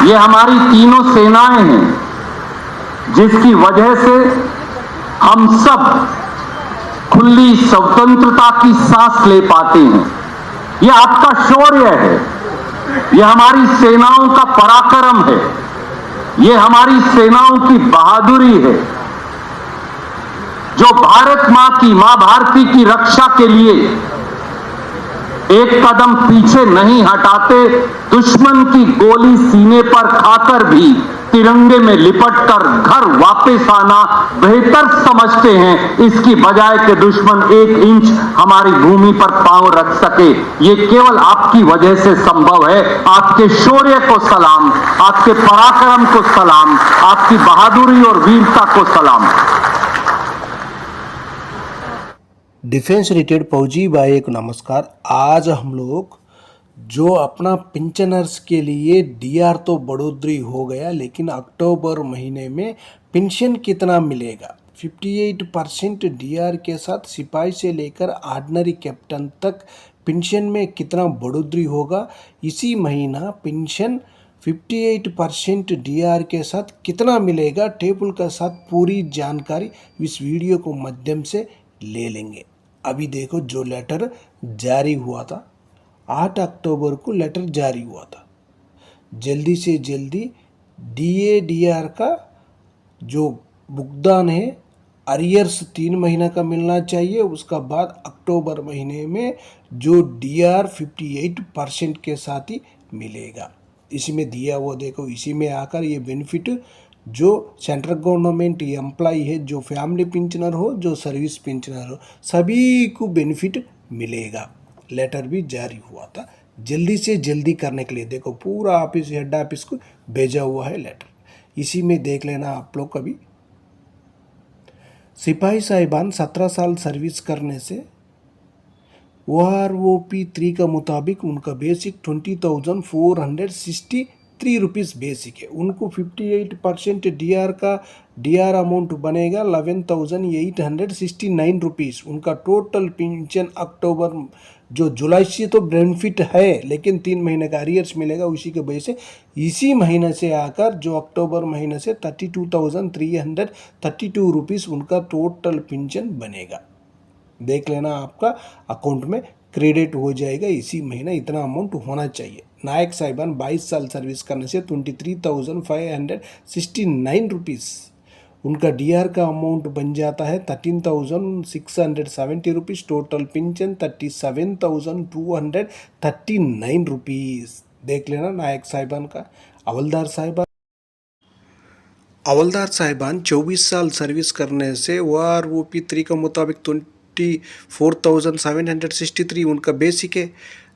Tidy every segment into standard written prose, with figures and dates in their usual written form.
ये हमारी तीनों सेनाएं हैं जिसकी वजह से हम सब खुली स्वतंत्रता की सांस ले पाते हैं। ये आपका शौर्य है, ये हमारी सेनाओं का पराक्रम है, ये हमारी सेनाओं की बहादुरी है जो भारत मां की, मां भारती की रक्षा के लिए एक कदम पीछे नहीं हटाते। दुश्मन की गोली सीने पर खाकर भी तिरंगे में लिपटकर घर वापस आना बेहतर समझते हैं, इसकी बजाय कि दुश्मन 1 इंच हमारी भूमि पर पांव रख सके। ये केवल आपकी वजह से संभव है। आपके शौर्य को सलाम, आपके पराक्रम को सलाम, आपकी बहादुरी और वीरता को सलाम। डिफेंस रिलेटेड फौजी भाई को नमस्कार। आज हम लोग जो अपना पेंशनर्स के लिए डीआर तो बढ़ोतरी हो गया, लेकिन अक्टूबर महीने में पेंशन कितना मिलेगा। 58% डीआर के साथ सिपाही से लेकर ऑर्डिनरी कैप्टन तक पेंशन में कितना बढ़ोतरी होगा। इसी महीना पेंशन 58% डीआर के साथ कितना मिलेगा, टेबल के साथ पूरी जानकारी इस वीडियो को माध्यम से ले लेंगे। अभी देखो, जो लेटर जारी हुआ था 8 अक्टूबर को लेटर जारी हुआ था। जल्दी से जल्दी डीआर का जो भुगतान है अरियर्स 3 महीना का मिलना चाहिए। उसका बाद अक्टूबर महीने में जो डीआर 58% के साथ ही मिलेगा। इसी में दिया वो देखो, इसी में आकर ये बेनिफिट जो सेंट्रल गवर्नमेंट एम्प्लॉय है, जो फैमिली पेंशनर हो, जो सर्विस पेंशनर हो, सभी को बेनिफिट मिलेगा। लेटर भी जारी हुआ था। जल्दी से जल्दी करने के लिए देखो, पूरा ऑफिस, हेड ऑफिस को भेजा हुआ है लेटर। इसी में देख लेना आप लोग। कभी सिपाही साहिबान 17 साल सर्विस करने से OROP 3 का मुताबिक उनका बेसिक 20,463 रुपीज़ बेसिक है। उनको 58% डीआर का डीआर अमाउंट बनेगा 11,869 रुपीज़। उनका टोटल पेंशन अक्टूबर, जो जुलाई से तो बेनिफिट है, लेकिन 3 महीने का अरियर्स मिलेगा, उसी के वजह से इसी महीने से आकर जो अक्टूबर महीने से 32,332 रुपीज़ उनका टोटल पेंशन बनेगा। देख लेना, आपका अकाउंट में क्रेडिट हो जाएगा। इसी महीना इतना अमाउंट होना चाहिए। नायक साहिबान 22 साल सर्विस करने से 23,569 रुपीज़ उनका डीआर का अमाउंट बन जाता है 13,670 रुपीज़। Total pension 37,239 rupees. देख लेना नायक साहिबान का। हवलदार साहिबान 24 साल सर्विस करने से OROP 3 के मुताबिक 24,763 उनका बेसिक है।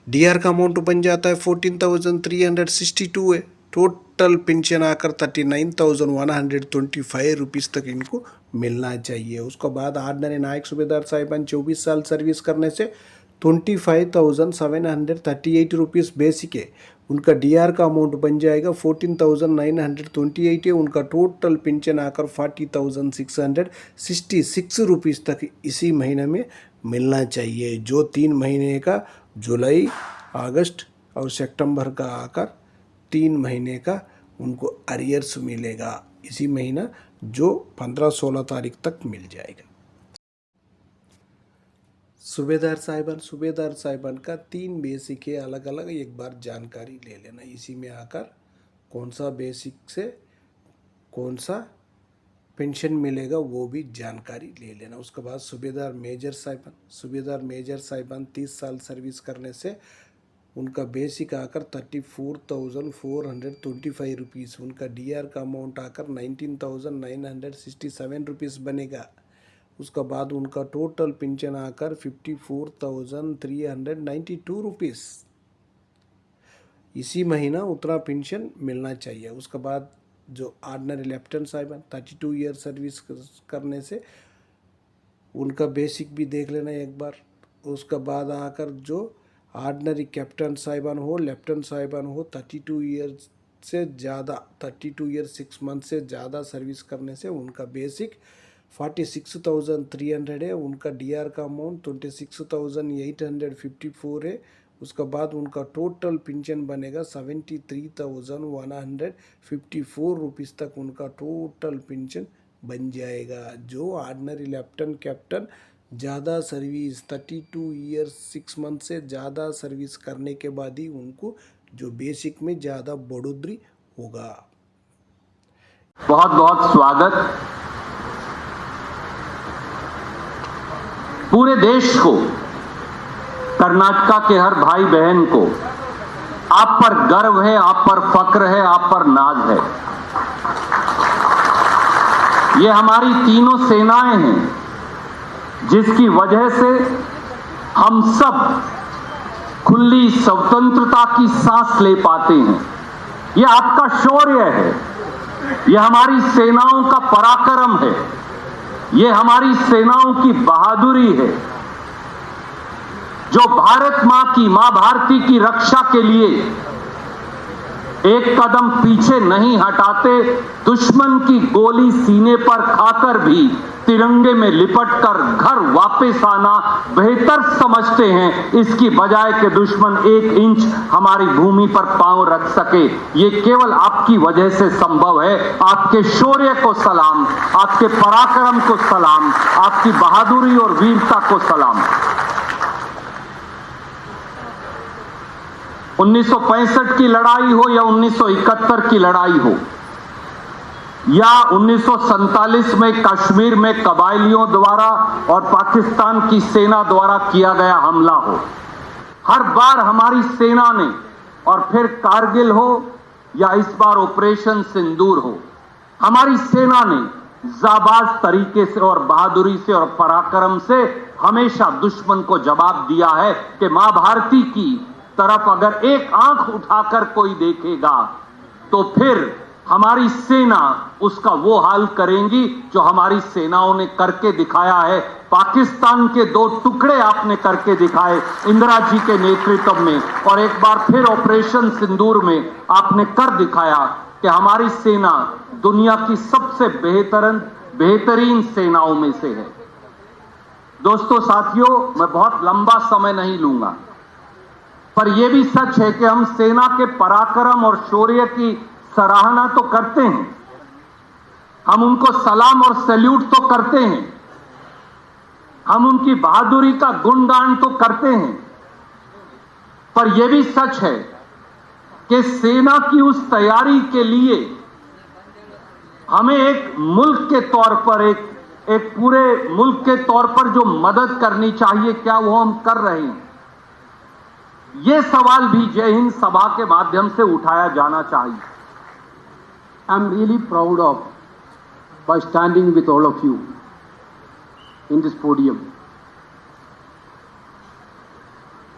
डीआर का अमाउंट बन जाता है 14,362 है। टोटल पेंशन आकर 39,125 रुपीज़ तक इनको मिलना चाहिए। उसके बाद ऑर्डिनरी नायक सूबेदार साहिबान 24 साल सर्विस करने से 25,738 रुपीज़ बेसिक है। उनका डीआर का अमाउंट बन जाएगा 14,928 है। उनका टोटल पेंशन आकर 40,666 रुपीज़ तक इसी महीने में मिलना चाहिए। जो 3 महीने का जुलाई, अगस्त और सितंबर का आकर 3 महीने का उनको अरियर्स मिलेगा। इसी महीना जो 15-16 तारीख तक मिल जाएगा। सूबेदार साहिबान का 3 बेसिक है अलग अलग, एक बार जानकारी ले लेना। इसी में आकर कौन सा बेसिक से कौन सा पेंशन मिलेगा वो भी जानकारी ले लेना। उसके बाद सूबेदार मेजर साहिबान 30 साल सर्विस करने से उनका बेसिक आकर 34,425 रुपीज़। उनका डीआर का अमाउंट आकर 19,967 रुपीज़ बनेगा। उसका बाद उनका टोटल पेंशन आकर 54,392 रुपीज़। इसी महीना उतना पेंशन मिलना चाहिए। उसके बाद जो ऑर्डिनरी लेफ्टिनेंट साहिबान 32 ईयर सर्विस करने से उनका बेसिक भी देख लेना एक बार। उसका बाद आकर जो ऑर्डिनरी कैप्टन साहिबान हो, लेफ्टिनेंट साहिबान हो, 32 ईयर से ज़्यादा, 32 ईयर 6 मंथ से ज़्यादा सर्विस करने से उनका बेसिक 46,300 है। उनका डीआर का अमाउंट 26,854 है। उसके बाद उनका टोटल पेंशन बनेगा 73,154 रुपीज़ तक उनका टोटल पेंशन बन जाएगा। जो ऑर्डिनरी लेफ्टिनेंट कैप्टन ज़्यादा सर्विस 32 ईयर्स 6 मंथ से ज़्यादा सर्विस करने के बाद ही उनको जो बेसिक में ज़्यादा बढ़ोतरी होगा। बहुत बहुत स्वागत। पूरे देश को, कर्नाटका के हर भाई बहन को आप पर गर्व है, आप पर फक्र है, आप पर नाज है। ये हमारी तीनों सेनाएं हैं जिसकी वजह से हम सब खुली स्वतंत्रता की सांस ले पाते हैं। ये आपका शौर्य है, ये हमारी सेनाओं का पराक्रम है, ये हमारी सेनाओं की बहादुरी है जो भारत मां की, मां भारती की रक्षा के लिए एक कदम पीछे नहीं हटाते, दुश्मन की गोली सीने पर खाकर भी तिरंगे में लिपटकर घर वापस आना बेहतर समझते हैं, इसकी बजाय कि दुश्मन 1 इंच हमारी भूमि पर पांव रख सके। ये केवल आपकी वजह से संभव है। आपके शौर्य को सलाम, आपके पराक्रम को सलाम, आपकी बहादुरी और वीरता को सलाम। 1965 की लड़ाई हो या 1971 की लड़ाई हो या 1947 में कश्मीर में कबायलियों द्वारा और पाकिस्तान की सेना द्वारा किया गया हमला हो, हर बार हमारी सेना ने, और फिर कारगिल हो या इस बार ऑपरेशन सिंदूर हो, हमारी सेना ने जाबाज तरीके से और बहादुरी से और पराक्रम से हमेशा दुश्मन को जवाब दिया है कि मां भारती की तरफ अगर एक आंख उठाकर कोई देखेगा तो फिर हमारी सेना उसका वो हाल करेंगी जो हमारी सेनाओं ने करके दिखाया है। पाकिस्तान के 2 टुकड़े आपने करके दिखाए इंदिरा जी के नेतृत्व में, और एक बार फिर ऑपरेशन सिंदूर में आपने कर दिखाया कि हमारी सेना दुनिया की सबसे बेहतरीन सेनाओं में से है। दोस्तों, साथियों, मैं बहुत लंबा समय नहीं लूंगा, पर यह भी सच है कि हम सेना के पराक्रम और शौर्य की सराहना तो करते हैं, हम उनको सलाम और सैल्यूट तो करते हैं, हम उनकी बहादुरी का गुणगान तो करते हैं, पर यह भी सच है कि सेना की उस तैयारी के लिए हमें एक मुल्क के तौर पर, एक पूरे मुल्क के तौर पर जो मदद करनी चाहिए, क्या वो हम कर रहे हैं? ये सवाल भी जय हिंद सभा के माध्यम से उठाया जाना चाहिए। I am really proud of by standing with all of you in this podium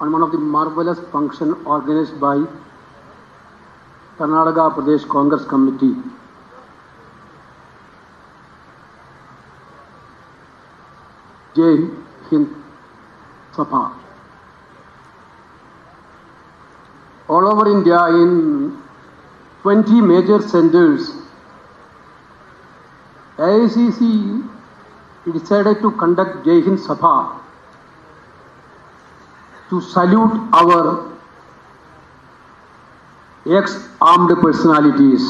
on one of the marvelous function organized by Karnataka Pradesh Congress Committee. Jai Hind Sabha. All over India, in 20 major centers, AICC decided to conduct Jai Hind Sabha to salute our ex-armed personalities.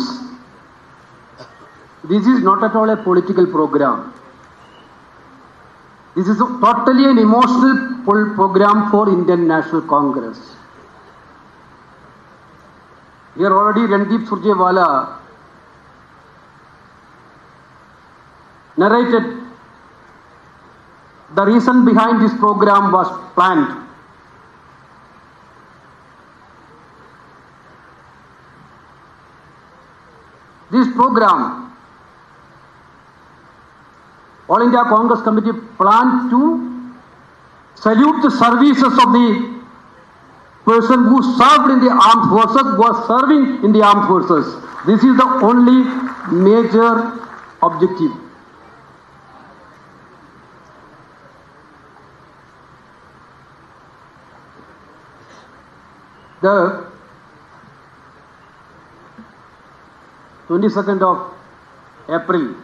This is not at all a political program. This is totally an emotional program for Indian National Congress. Here already Randeep Surjewala narrated the reason behind this program was planned. This program, All India Congress Committee planned to salute the services of the person who served in the armed forces, was serving in the armed forces. This is the only major objective. The 22nd of April